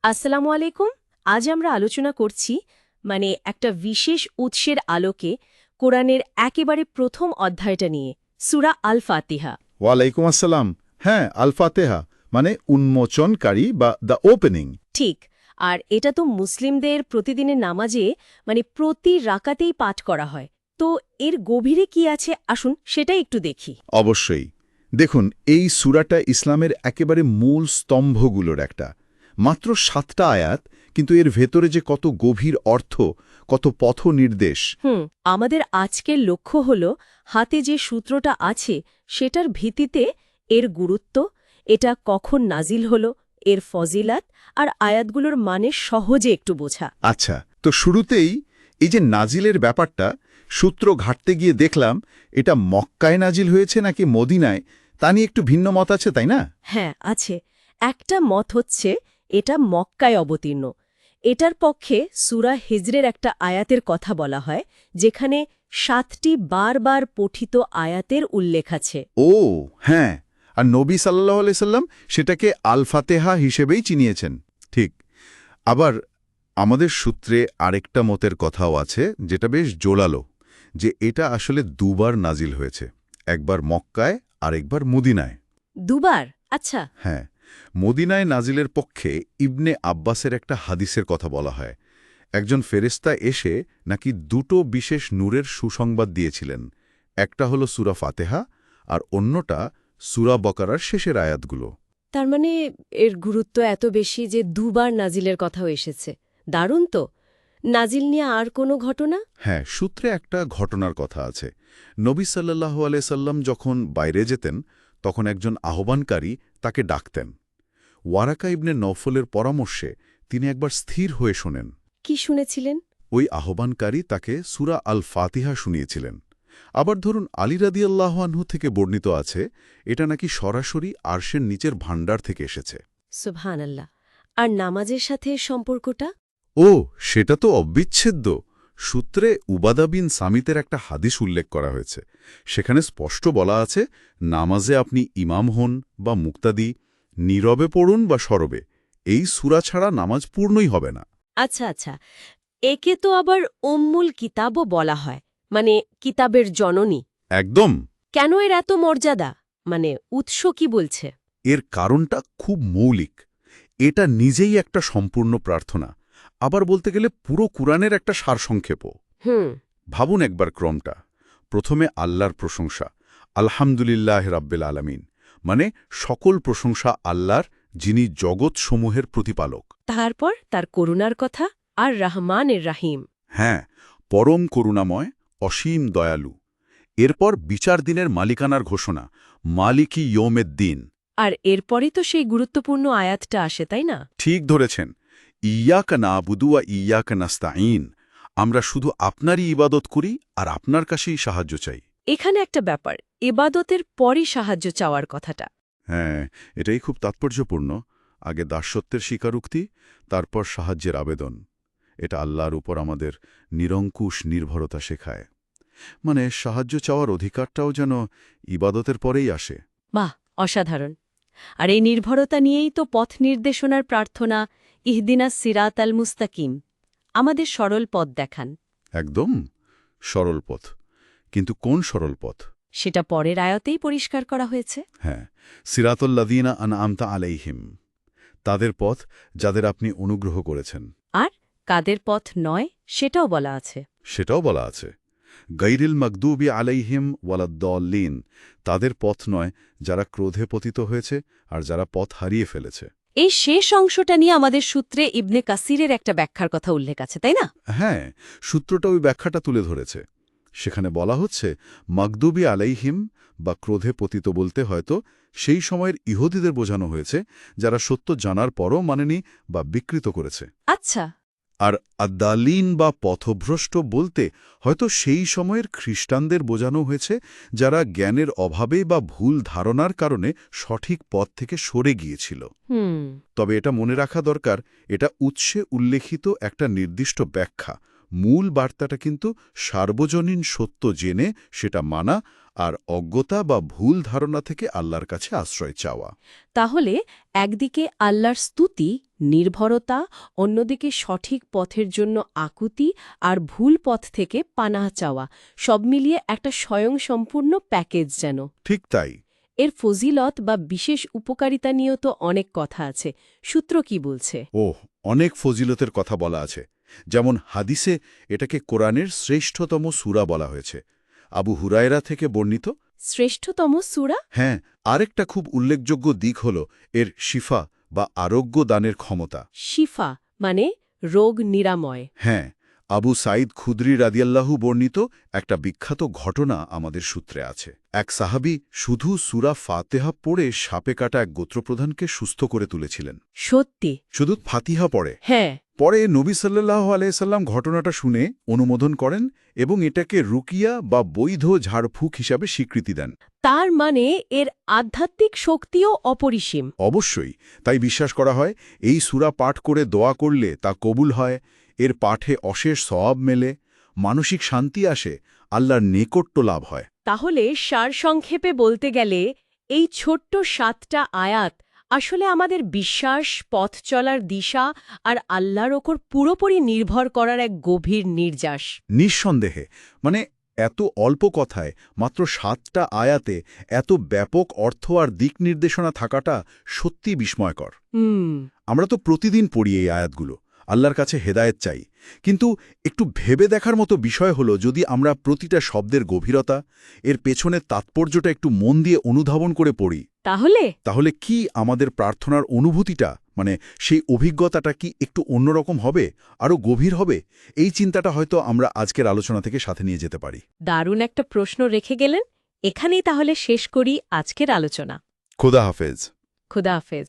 আসসালামু আলাইকুম। আজ আমরা আলোচনা করছি একটা বিশেষ উৎসের আলোকে কোরআনের একেবারে প্রথম অধ্যায়টা নিয়ে, সূরা আল ফাতিহা। ওয়ালাইকুম আসসালাম। হ্যাঁ, আল ফাতেহা মানে উন্মোচনকারী বা দ্য ওপেনিং। ঠিক। আর এটা তো মুসলিমদের প্রতিদিনের নামাজে প্রতি রাকাতেই পাঠ করা হয়। তো এর গভীরে কি আছে আসুন সেটাই একটু দেখি। অবশ্যই। দেখুন, এই সূরাটা ইসলামের একেবারে মূল স্তম্ভগুলোর একটা। মাত্র 7টা আয়াত, কিন্তু এর ভেতরে যে কত গভীর অর্থ, কত পথ নির্দেশ। আমাদের আজকের লক্ষ্য হল হাতে যে সূত্রটা আছে সেটার ভিত্তিতে এর গুরুত্ব, এটা কখন নাজিল হলো, এর ফজিলাত আর আয়াতগুলোর মানে সহজে একটু বোঝা। আচ্ছা, তো শুরুতেই এই যে নাজিলের ব্যাপারটা, সূত্র ঘাটতে গিয়ে দেখলাম এটা মক্কায় নাজিল হয়েছে নাকি মদিনায়, তা নিয়ে একটু ভিন্ন মত আছে, তাই না? হ্যাঁ, আছে। একটা মত হচ্ছে এটা মক্কায় অবতীর্ণ। এটার পক্ষে সূরা হিজরের একটা আয়াতের কথা বলা হয়, যেখানে 7টি বারবার পঠিত আয়াতের উল্লেখ আছে। ও হ্যাঁ, আর নবী সাল্লাল্লাহু আলাইহি সাল্লাম সেটাকে আল ফাতেহা হিসেবেই চিনিয়েছেন। ঠিক। আবার আমাদের সূত্রে আরেকটা মতের কথাও আছে, যেটা বেশ জোরালো, যে এটা আসলে দুবার নাজিল হয়েছে, একবার মক্কায় আর একবার মদিনায়। দুবার? আচ্ছা। হ্যাঁ, মদিনায় নাজিলের পক্ষে ইবনে আব্বাসের একটা হাদিসের কথা বলা হয়। একজন ফেরেশতা এসে নাকি দুটো বিশেষ নূরের সুসংবাদ দিয়েছিলেন, একটা হলো সূরা ফাতেহা আর অন্যটা সূরা বকারার শেষের আয়াতগুলো। তার মানে এর গুরুত্ব এত বেশি যে দুবার নাজিলের কথাও এসেছে। দারুণ তো। নাজিল নিয়ে আর কোনো ঘটনা? হ্যাঁ, সূত্রে একটা ঘটনার কথা আছে। নবী সাল্লাল্লাহু আলাইহি সাল্লাম যখন বাইরে যেতেন, তখন একজন আহ্বানকারী তাকে ডাকতেন। ওয়ারাকা ইবনে নওফলের পরামর্শে তিনি একবার স্থির হয়ে শোনেন। কি শুনেছিলেন? ওই আহ্বানকারী তাকে সূরা আল ফাতিহা শুনিয়েছিলেন। আবার ধরুন, আলী রাদিয়াল্লাহু আনহু থেকে বর্ণিত আছে, এটা নাকি সরাসরি আরশের নিচের ভাণ্ডার থেকে এসেছে। সুবহানাল্লাহ। আর নামাজের সাথে এর সম্পর্কটা? ও, সেটা তো অবিচ্ছেদ্য। সূত্রে উবাদা বিন সামিতের একটা হাদিস উল্লেখ করা হয়েছে। সেখানে স্পষ্ট বলা আছে, নামাজে আপনি ইমাম হন বা মুক্তাদি, নীরবে পড়ুন বা সরবে, এই সূরা ছাড়া নামাজ পূর্ণই হবে না। আচ্ছা, আচ্ছা। একে তো আবার উম্মুল কিতাবও বলা হয়, কিতাবের জননী। একদম। কেন এর এত মর্যাদা? উৎস কি বলছে? এর কারণটা খুব মৌলিক। এটা নিজেই একটা সম্পূর্ণ প্রার্থনা, আবার বলতে গেলে পুরো কুরআনের একটা সারসংক্ষেপও। হুম। ভাবুন একবার ক্রমটা। প্রথমে আল্লাহর প্রশংসা, আলহামদুলিল্লাহ রাব্বিল আলামিন, মানে সকল প্রশংসা আল্লাহর, যিনি জগৎসমূহের প্রতিপালক। তারপর তার করুণার কথা, আর রহমানের রাহিম। হ্যাঁ, পরম করুণাময়, অসীম দয়ালু। এরপর বিচার দিনের মালিকানার ঘোষণা, মালিকি ইয়ৌমেদ্দিন। আর এরপরই তো সেই গুরুত্বপূর্ণ আয়াতটা আসে, তাই না? ঠিক ধরেছেন। ইয়াকা নাবুদু ওয়া ইয়াকা নাস্তাঈন, আমরা শুধু আপনারই ইবাদত করি আর আপনার কাছেই সাহায্য চাই। এখানে একটা ব্যাপার, ইবাদতের পরই সাহায্য চাওয়ার কথাটা। হ্যাঁ, এটাই খুব তাৎপর্যপূর্ণ। আগে দাসত্বের স্বীকারোক্তি, তারপর সাহায্যের আবেদন। এটা আল্লাহর উপর আমাদের নিরঙ্কুশ নির্ভরতা শেখায়। মানে সাহায্য চাওয়ার অধিকারটাও যেন ইবাদতের পরেই আসে। বাহ, অসাধারণ। আর এই নির্ভরতা নিয়েই তো পথ নির্দেশনার প্রার্থনা, ইহদিনাস সিরাত আল মুস্তাকিম, আমাদের সরল পথ দেখান। একদম সরল পথ। কিন্তু কোন সরল পথ? সেটা পরের আয়াতেই পরিষ্কার করা হয়েছে। হ্যাঁ, সিরাতুল্লাযীনা আনআমতা আলাইহিম, তাদের পথ যাদের আপনি অনুগ্রহ করেছেন। আর কাদের পথ নয় সেটাও বলা আছে। সেটাও বলা আছে, গাইরিল মাগদুবি আলাইহিম ওয়ালাদ্দল্লিন, তাদের পথ নয় যারা ক্রোধে পতিত হয়েছে আর যারা পথ হারিয়ে ফেলেছে। এই শেষ অংশটা নিয়ে আমাদের সূত্রে ইবনে কাসিরের একটা ব্যাখ্যার কথা উল্লেখ আছে, তাই না? হ্যাঁ, সূত্রটা ওই ব্যাখ্যাটা তুলে ধরেছে। সেখানে বলা হচ্ছে, মাগদুবি আলাইহিম বা ক্রোধে পতিত বলতে হয়তো সেই সময়ের ইহুদিদের বোঝানো হয়েছে, যারা সত্য জানার পরও মানেনি বা বিকৃত করেছে। আচ্ছা। আর আদ্দালিন বা পথভ্রষ্ট বলতে হয়তো সেই সময়ের খ্রিস্টানদের বোঝানো হয়েছে, যারা জ্ঞানের অভাবে বা ভুল ধারণার কারণে সঠিক পথ থেকে সরে গিয়েছিল। তবে এটা মনে রাখা দরকার, এটা উৎসে উল্লেখিত একটা নির্দিষ্ট ব্যাখ্যা। মূল বার্তাটা কিন্তু সার্বজনীন সত্য জেনে সেটা মানা আর অজ্ঞতা বা ভুল ধারণা থেকে আল্লাহর কাছে আশ্রয় চাওয়া। তাহলে একদিকে আল্লাহর স্তুতি, নির্ভরতা, অন্যদিকে সঠিক পথের জন্য আকুতি আর ভুল পথ থেকে পানাহ চাওয়া, সব মিলিয়ে একটা স্বয়ংসম্পূর্ণ প্যাকেজ যেন। ঠিক তাই। এর ফজিলত বা বিশেষ উপকারিতা নিয়েও তো অনেক কথা আছে। সূত্র কি বলছে? অনেক ফজিলতের কথা বলা আছে। যেমন হাদিসে এটাকে কোরআনের শ্রেষ্ঠতম সূরা বলা হয়েছে। আবু হুরায়রা থেকে বর্ণিত। শ্রেষ্ঠতম সূরা? হ্যাঁ, আরেকটা খুব উল্লেখযোগ্য দিক হল এর শিফা বা আরোগ্য দানের ক্ষমতা। শিফা মানে রোগ নিরাময়। হ্যাঁ, আবু সাঈদ খুদরি রাদিয়াল্লাহু বর্ণিত একটা বিখ্যাত ঘটনা আমাদের সূত্রে আছে। এক সাহাবী শুধু সূরা ফাতিহা পড়ে সাপে কাটা এক গোত্রপ্রধানকে সুস্থ করে তুলেছিলেন। সত্যি? শুধু ফাতিহা পড়ে। হ্যাঁ। পরে নবী সাল্লাল্লাহু আলাইহি সাল্লাম ঘটনাটা শুনে অনুমোদন করেন এবং এটাকে রুকিয়া বা বৈধ ঝাড়ফুঁক হিসাবে স্বীকৃতি দেন। তার মানে এর আধ্যাত্মিক শক্তিও অপরিসীম। অবশ্যই, তাই বিশ্বাস করা হয় এই সূরা পাঠ করে দোয়া করলে তা কবুল হয়, এর পাঠে অশেষ সওয়াব মেলে, মানসিক শান্তি আসে, আল্লাহর নৈকট্য লাভ হয়। তাহলে সারসংক্ষেপে বলতে গেলে এই ছোট্ট 7টা আয়াত আসলে আমাদের বিশ্বাস, পথ চলার দিশা আর আল্লাহর ওপর পুরোপুরি নির্ভর করার এক গভীর নির্যাস। নিঃসন্দেহে, মানে এত অল্প কথায় মাত্র 7টা আয়াতে এত ব্যাপক অর্থ আর দিক নির্দেশনা থাকাটা সত্যি বিস্ময়কর। আমরা তো প্রতিদিন পড়ি এই আয়াতগুলো, আল্লাহর কাছে হেদায়েত চাই, কিন্তু একটু ভেবে দেখার মতো বিষয় হলো যদি আমরা প্রতিটা শব্দের গভীরতা, এর পেছনের তাৎপর্যটা একটু মন দিয়ে অনুধাবন করে পড়ি, তাহলে কি আমাদের প্রার্থনার অনুভূতিটা, মানে সেই অভিজ্ঞতাটা কি একটু অন্যরকম হবে, আরও গভীর হবে? এই চিন্তাটা হয়তো আমরা আজকের আলোচনা থেকে সাথে নিয়ে যেতে পারি। দারুণ একটা প্রশ্ন রেখে গেলেন। এখানেই তাহলে শেষ করি আজকের আলোচনা। খোদা হাফেজ। খুদা হাফেজ।